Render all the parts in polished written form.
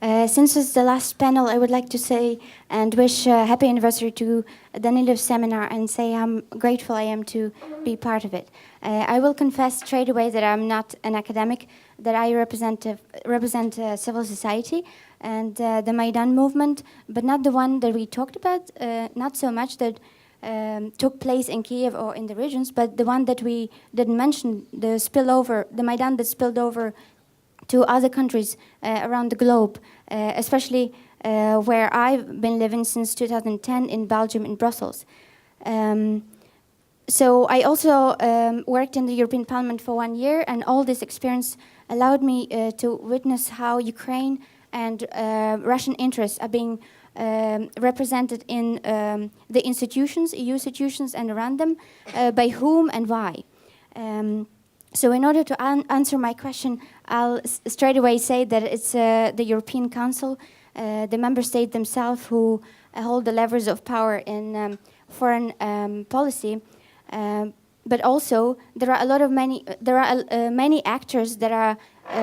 Since it's the last panel, I would like to say and wish a happy anniversary to Danyliw seminar and say how grateful I am to be part of it. I will confess straight away that I'm not an academic, that I represent civil society and the Maidan movement, but not the one that we talked about, not so much that took place in Kiev or in the regions, but the one that we didn't mention, the spillover, the Maidan that spilled over to other countries around the globe, especially where I've been living since 2010 in Belgium, in Brussels. So I also worked in the European Parliament for 1 year, and all this experience allowed me to witness how Ukraine and Russian interests are being represented in the institutions, EU institutions, and around them, by whom and why. So in order to answer my question, I'll straight away say that it's the European Council, the member states themselves who hold the levers of power in foreign policy. But also there are many actors that are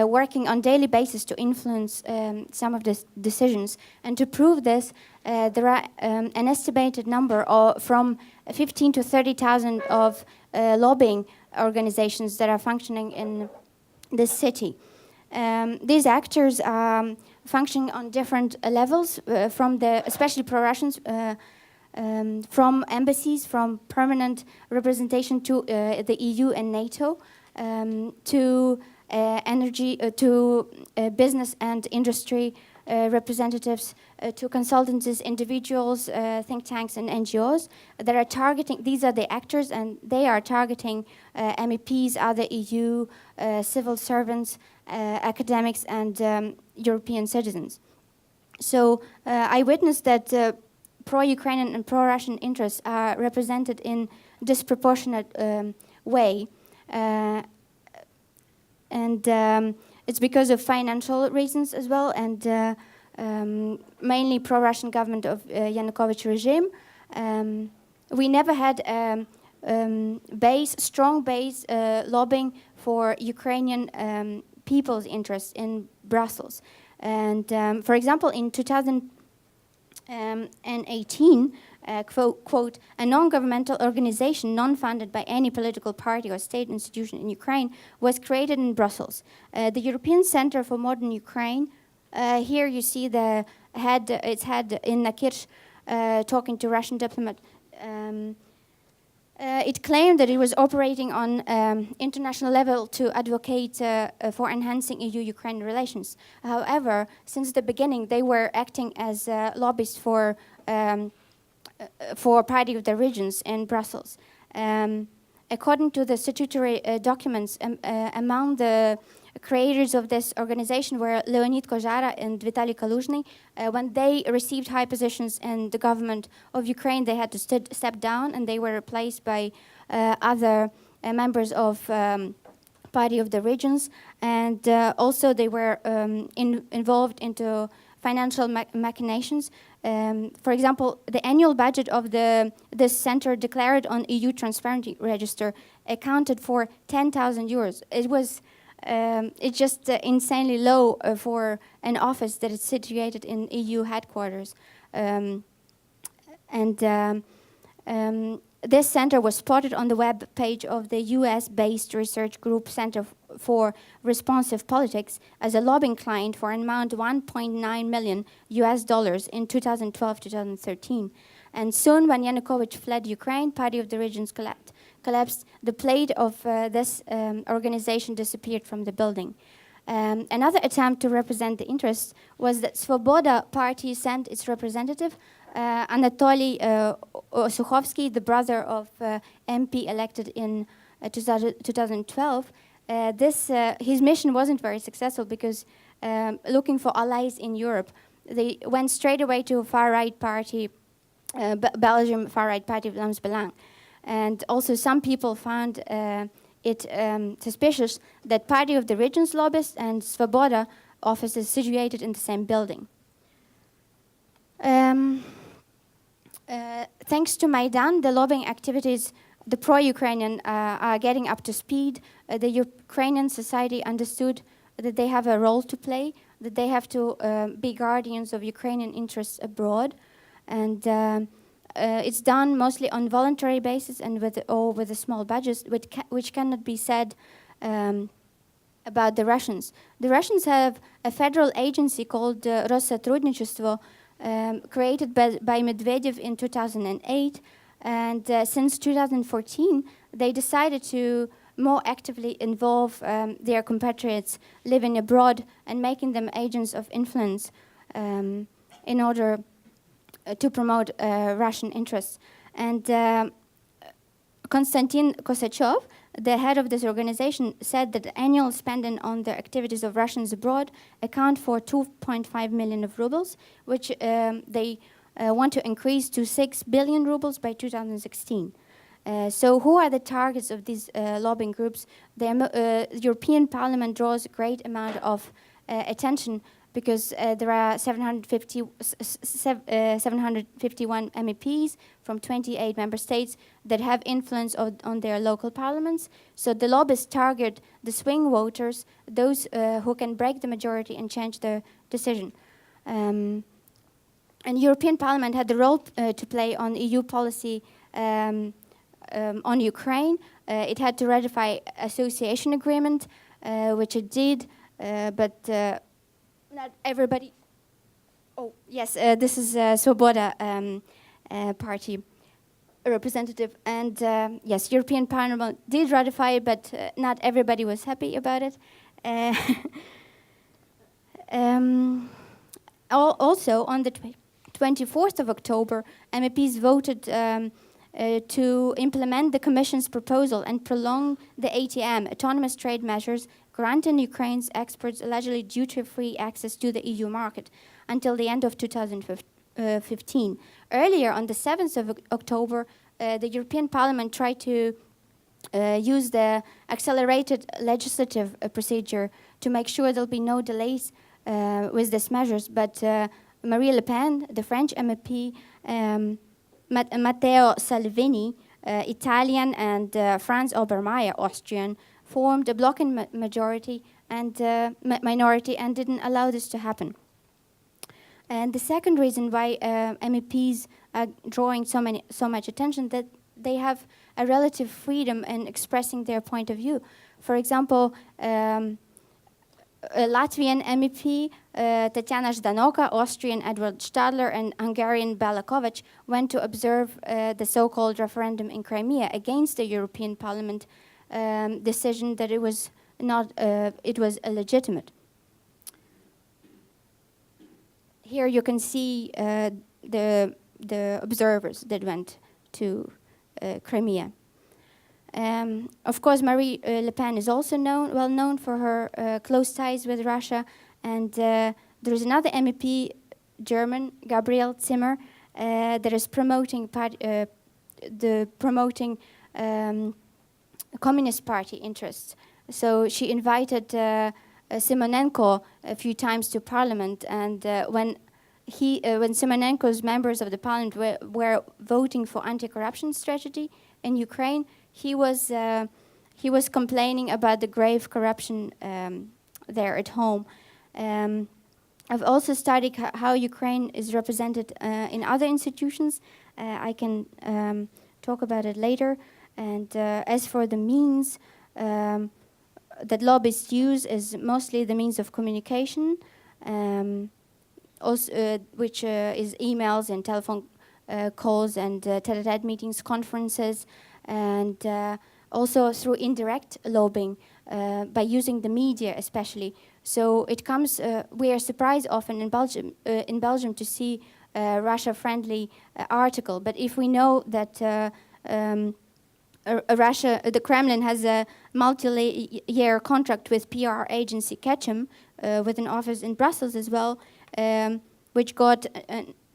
working on daily basis to influence some of the decisions. And to prove this, there are an estimated number of from 15 to 30,000 of lobbying organizations that are functioning in this city. These actors are functioning on different levels, especially pro-Russians, from embassies, from permanent representation to the EU and NATO, to energy, to business and industry representatives, to consultancies, individuals, think tanks, and NGOs that are targeting. These are the actors, and they are targeting MEPs, other EU civil servants, academics, and European citizens. So I witnessed that pro-Ukrainian and pro-Russian interests are represented in disproportionate way, and it's because of financial reasons as well, and mainly pro-Russian government of Yanukovych regime. We never had strong base lobbying for Ukrainian people's interests in Brussels. And for example, in 2018, quote, a non-governmental organization non-funded by any political party or state institution in Ukraine was created in Brussels. The European Center for Modern Ukraine, here you see its head in Nakirch talking to Russian diplomat. It claimed that it was operating on international level to advocate for enhancing EU-Ukraine relations. However, since the beginning, they were acting as lobbyists for Party of the Regions in Brussels. According to the statutory documents, among the creators of this organization were Leonid Kozhara and Vitaly Kaluzhny. When they received high positions in the government of Ukraine, they had to step down, and they were replaced by other members of Party of the Regions. And also they were involved into financial machinations. For example, the annual budget of this center declared on EU Transparency Register accounted for 10,000 euros. It's just insanely low for an office that is situated in EU headquarters. This center was spotted on the web page of the US-based research group Center for Responsive Politics as a lobbying client for an amount $1.9 million in 2012-2013. And soon, when Yanukovych fled Ukraine, Party of the Regions collapsed. The plate of this organization disappeared from the building. Another attempt to represent the interests was that Svoboda party sent its representative, Anatoly Suchovsky, the brother of MP elected in 2012. His mission wasn't very successful because looking for allies in Europe, they went straight away to a far-right party, Belgium far-right party, Vlaams Belang. And also some people found it suspicious that Party of the Regions lobbyists and Svoboda offices situated in the same building. Thanks to Maidan, the lobbying activities, the pro-Ukrainian are getting up to speed. The Ukrainian society understood that they have a role to play, that they have to be guardians of Ukrainian interests abroad. And it's done mostly on voluntary basis and with a small budget, which cannot be said about the Russians. The Russians have a federal agency called Россотрудничество, created by Medvedev in 2008. And since 2014, they decided to more actively involve their compatriots living abroad and making them agents of influence in order to promote Russian interests. And Konstantin Kosachev, the head of this organization, said that the annual spending on the activities of Russians abroad account for 2.5 million of rubles, which they want to increase to 6 billion rubles by 2016. So who are the targets of these lobbying groups? The European Parliament draws a great amount of attention because there are 751 MEPs from 28 member states that have influence on their local parliaments. So the lobbyists target the swing voters, those who can break the majority and change the decision. And European Parliament had the role to play on EU policy on Ukraine. It had to ratify association agreement, which it did, but not everybody. Oh, yes, this is Svoboda party representative. And yes, European Parliament did ratify it, but not everybody was happy about it. Also, on the 24th of October, MEPs voted to implement the Commission's proposal and prolong the ATM, autonomous trade measures, granting Ukraine's exports allegedly duty-free access to the EU market until the end of 2015. Earlier, on the 7th of October, the European Parliament tried to use the accelerated legislative procedure to make sure there'll be no delays with these measures, but Marine Le Pen, the French MEP, Matteo Salvini, Italian, and Franz Obermayr, Austrian, formed a blocking majority and minority and didn't allow this to happen. And the second reason why MEPs are drawing so much attention, that they have a relative freedom in expressing their point of view. For example, a Latvian MEP, Tatiana Ždanoka, Austrian Edward Stadler, and Hungarian Bela Kovac went to observe the so-called referendum in Crimea against the European Parliament decision that it was not, it was illegitimate. Here you can see the observers that went to Crimea. Of course, Marie Le Pen is also well known for her close ties with Russia, and there is another MEP, German, Gabriel Zimmer, that is promoting Communist Party interests. So she invited Simonenko a few times to Parliament, and when Simonenko's members of the Parliament were voting for anti-corruption strategy in Ukraine, he was complaining about the grave corruption there at home. I've also studied how Ukraine is represented in other institutions. I can talk about it later. And as for the means that lobbyists use, is mostly the means of communication, which is emails and telephone calls and tete-a-tete meetings, conferences, and also through indirect lobbying by using the media especially. So it comes, we are surprised often in Belgium to see a Russia-friendly article, but if we know that the Kremlin has a multi-year contract with PR agency Ketchum, with an office in Brussels as well, which got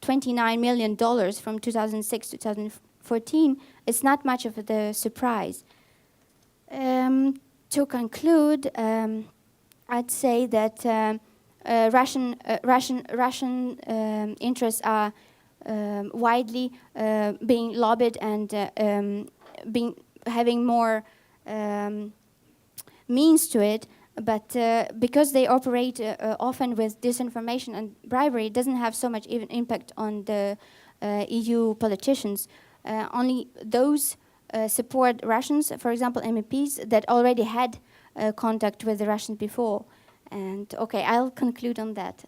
$29 million from 2006 to 2014, it's not much of a surprise. To conclude, I'd say that Russian interests are widely being lobbied and having more means to it, But because they operate often with disinformation and bribery, it doesn't have so much even impact on the EU politicians. Only those support Russians, for example, MEPs that already had contact with the Russians before. And okay, I'll conclude on that.